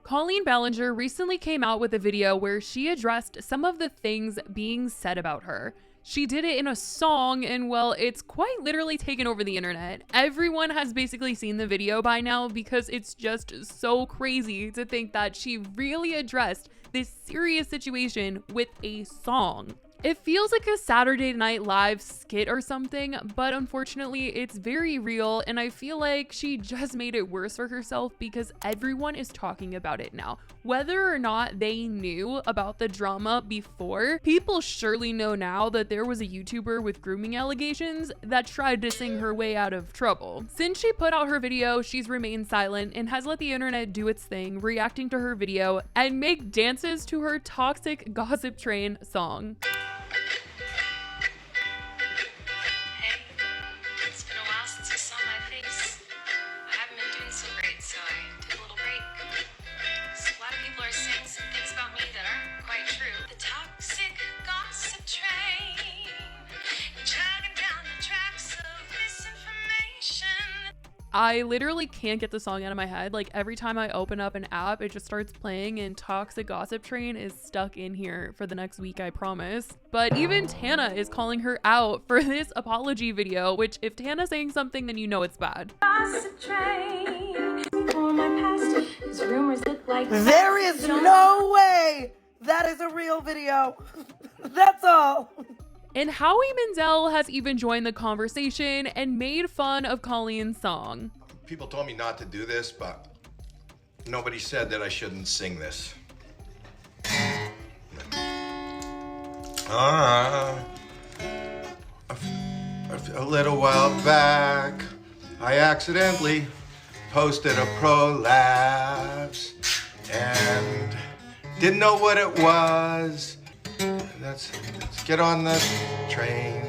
Colleen Ballinger recently came out with a video where she addressed some of the things being said about her. She did it in a song, and well, it's quite literally taken over the internet. Everyone has basically seen the video by now because it's just so crazy to think that she really addressed this serious situation with a song. It feels like a Saturday Night Live skit or something, but unfortunately it's very real, and I feel like she just made it worse for herself because everyone is talking about it now. Whether or not they knew about the drama before, people surely know now that there was a YouTuber with grooming allegations that tried to sing her way out of trouble. Since she put out her video, she's remained silent and has let the internet do its thing, reacting to her video and make dances to her Toxic Gossip Train song. I literally can't get the song out of my head. Like every time I open up an app, it just starts playing and Toxic Gossip Train is stuck in here for the next week, I promise. But even Tana is calling her out for this apology video, which if Tana's saying something, then you know it's bad. Gossip train. For my past, his rumors look like there is no way that is a real video. That's all. And Howie Mandel has even joined the conversation and made fun of Colleen's song. People told me not to do this, but nobody said that I shouldn't sing this. A little while back, I accidentally posted a prolapse and didn't know what it was. Let's get on the train.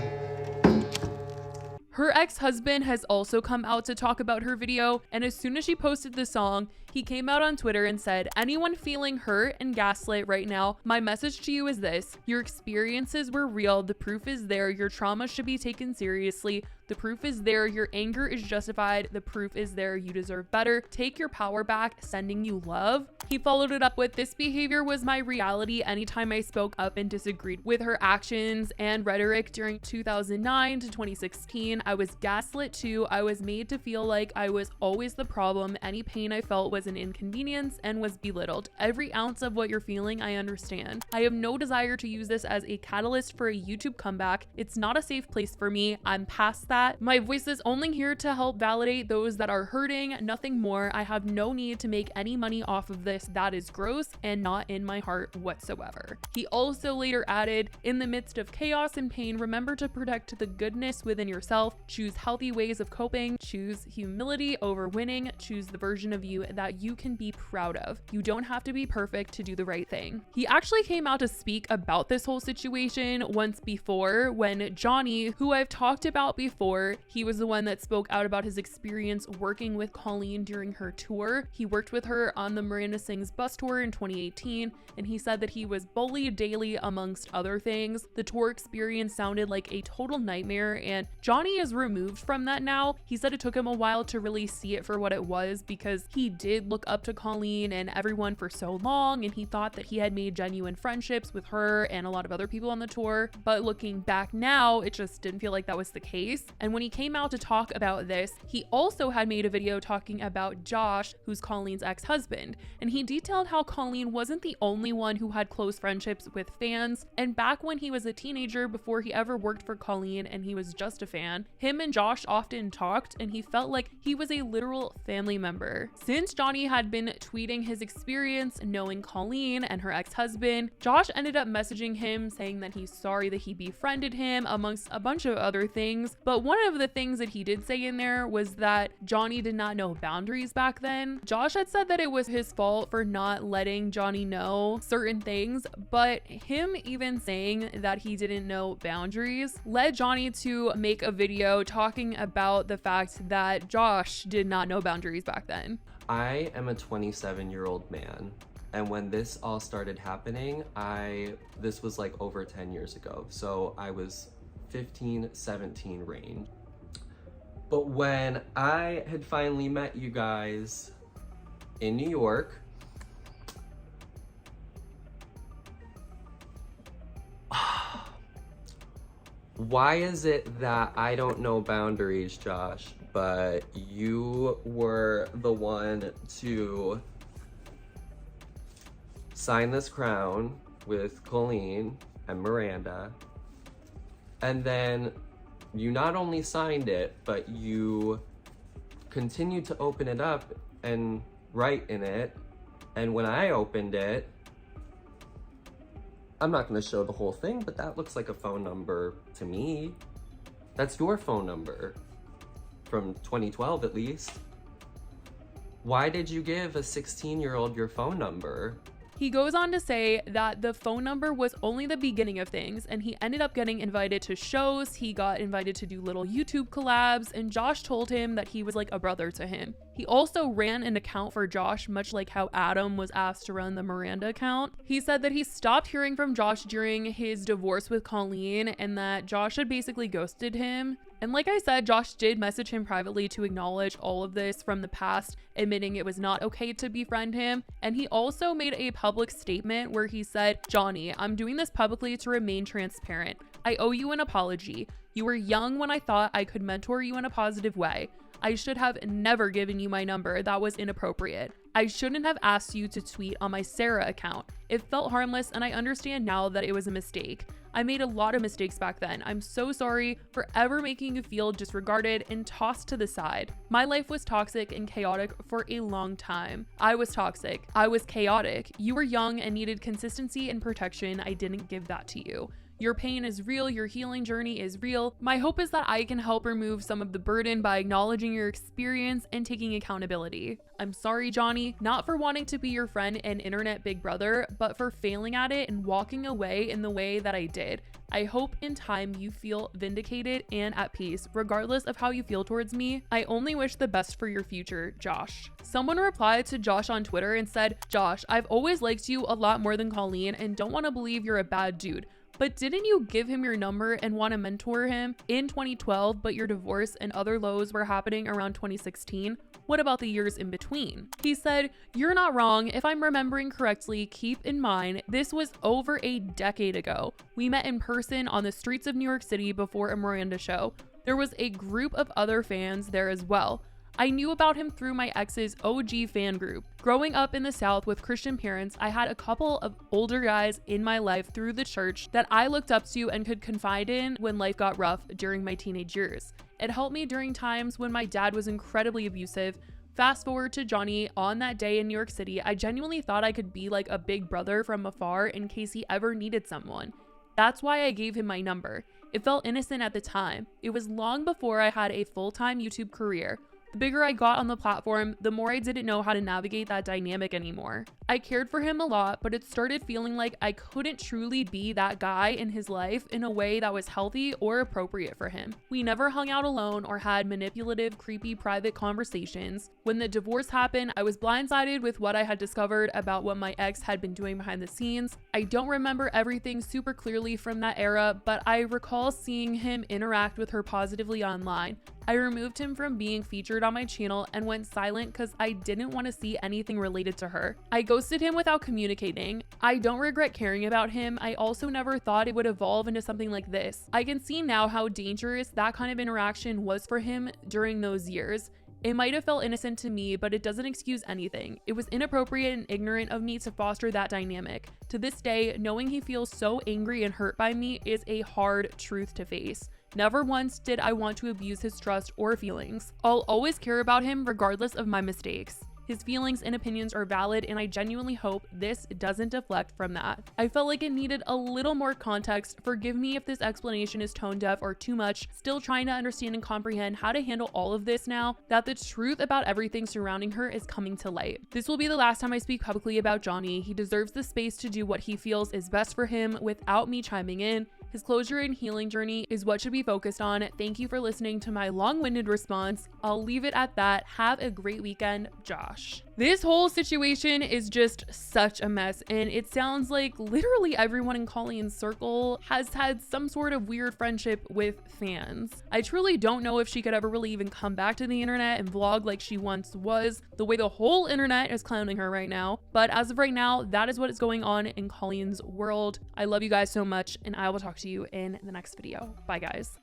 Her ex-husband has also come out to talk about her video, and as soon as she posted the song, he came out on Twitter and said, "Anyone feeling hurt and gaslit right now, my message to you is this. Your experiences were real. The proof is there. Your trauma should be taken seriously. The proof is there. Your anger is justified. The proof is there. You deserve better. Take your power back. Sending you love." He followed it up with, "This behavior was my reality anytime I spoke up and disagreed with her actions and rhetoric during 2009 to 2016. I was gaslit too. I was made to feel like I was always the problem. Any pain I felt was an inconvenience and was belittled. Every ounce of what you're feeling, I understand. I have no desire to use this as a catalyst for a YouTube comeback. It's not a safe place for me. I'm past that. My voice is only here to help validate those that are hurting, nothing more. I have no need to make any money off of this. That is gross and not in my heart whatsoever." He also later added, "In the midst of chaos and pain, remember to protect the goodness within yourself. Choose healthy ways of coping. Choose humility over winning. Choose the version of you that you can be proud of. You don't have to be perfect to do the right thing." He actually came out to speak about this whole situation once before when Johnny, who I've talked about before, he was the one that spoke out about his experience working with Colleen during her tour. He worked with her on the Miranda Sings bus tour in 2018, and he said that he was bullied daily amongst other things. The tour experience sounded like a total nightmare, and Johnny is removed from that now. He said it took him a while to really see it for what it was because he did look up to Colleen and everyone for so long, and he thought that he had made genuine friendships with her and a lot of other people on the tour. But looking back now, it just didn't feel like that was the case. And when he came out to talk about this, he also had made a video talking about Josh, who's Colleen's ex-husband, and he detailed how Colleen wasn't the only one who had close friendships with fans. And back when he was a teenager, before he ever worked for Colleen and he was just a fan, him and Josh often talked, and he felt like he was a literal family member. Since Johnny had been tweeting his experience knowing Colleen and her ex-husband, Josh ended up messaging him saying that he's sorry that he befriended him, amongst a bunch of other things. But one of the things that he did say in there was that Johnny did not know boundaries back then. Josh had said that it was his fault for not letting Johnny know certain things, but him even saying that he didn't know boundaries led Johnny to make a video talking about the fact that Josh did not know boundaries back then. I am a 27-year-old man, and when this all started happening, this was like over 10 years ago, so I was 15, 17 range. But when I had finally met you guys in New York, Why is it that I don't know boundaries, Josh, but you were the one to sign this crown with Colleen and Miranda, and then you not only signed it, but you continued to open it up and write in it, and when I opened it, I'm not going to show the whole thing, but that looks like a phone number to me. That's your phone number from 2012 at least. Why did you give a 16-year-old your phone number? He goes on to say that the phone number was only the beginning of things, and he ended up getting invited to shows, he got invited to do little YouTube collabs, and Josh told him that he was like a brother to him. He also ran an account for Josh, much like how Adam was asked to run the Miranda account. He said that he stopped hearing from Josh during his divorce with Colleen, and that Josh had basically ghosted him. And like I said, Josh did message him privately to acknowledge all of this from the past, admitting it was not okay to befriend him. And he also made a public statement where he said, "Johnny, I'm doing this publicly to remain transparent. I owe you an apology. You were young when I thought I could mentor you in a positive way. I should have never given you my number. That was inappropriate. I shouldn't have asked you to tweet on my Sarah account. It felt harmless, and I understand now that it was a mistake. I made a lot of mistakes back then. I'm so sorry for ever making you feel disregarded and tossed to the side. My life was toxic and chaotic for a long time. I was toxic. I was chaotic. You were young and needed consistency and protection. I didn't give that to you. Your pain is real, your healing journey is real. My hope is that I can help remove some of the burden by acknowledging your experience and taking accountability. I'm sorry, Johnny, not for wanting to be your friend and internet big brother, but for failing at it and walking away in the way that I did. I hope in time you feel vindicated and at peace, regardless of how you feel towards me. I only wish the best for your future, Josh." Someone replied to Josh on Twitter and said, "Josh, I've always liked you a lot more than Colleen and don't want to believe you're a bad dude. But didn't you give him your number and want to mentor him in 2012, but your divorce and other lows were happening around 2016? What about the years in between?" He said, "You're not wrong. If I'm remembering correctly, keep in mind, this was over a decade ago. We met in person on the streets of New York City before a Miranda show. There was a group of other fans there as well. I knew about him through my ex's OG fan group. Growing up in the South with Christian parents, I had a couple of older guys in my life through the church that I looked up to and could confide in when life got rough during my teenage years. It helped me during times when my dad was incredibly abusive. Fast forward to Johnny on that day in New York City, I genuinely thought I could be like a big brother from afar in case he ever needed someone. That's why I gave him my number. It felt innocent at the time. It was long before I had a full-time YouTube career. The bigger I got on the platform, the more I didn't know how to navigate that dynamic anymore. I cared for him a lot, but it started feeling like I couldn't truly be that guy in his life in a way that was healthy or appropriate for him. We never hung out alone or had manipulative, creepy, private conversations. When the divorce happened, I was blindsided with what I had discovered about what my ex had been doing behind the scenes. I don't remember everything super clearly from that era, but I recall seeing him interact with her positively online. I removed him from being featured on my channel and went silent because I didn't want to see anything related to her. I ghosted him without communicating. I don't regret caring about him. I also never thought it would evolve into something like this. I can see now how dangerous that kind of interaction was for him during those years. It might have felt innocent to me, but it doesn't excuse anything. It was inappropriate and ignorant of me to foster that dynamic. To this day, knowing he feels so angry and hurt by me is a hard truth to face. Never once did I want to abuse his trust or feelings. I'll always care about him regardless of my mistakes. His feelings and opinions are valid, and I genuinely hope this doesn't deflect from that. I felt like it needed a little more context. Forgive me if this explanation is tone deaf or too much. Still trying to understand and comprehend how to handle all of this now that the truth about everything surrounding her is coming to light. This will be the last time I speak publicly about Johnny. He deserves the space to do what he feels is best for him without me chiming in. His closure and healing journey is what should be focused on. Thank you for listening to my long-winded response. I'll leave it at that. Have a great weekend, Josh. This whole situation is just such a mess, and it sounds like literally everyone in Colleen's circle has had some sort of weird friendship with fans. I truly don't know if she could ever really even come back to the internet and vlog like she once was, the way the whole internet is clowning her right now. But as of right now, that is what is going on in Colleen's world. I love you guys so much, and I will talk to you in the next video. Bye, guys.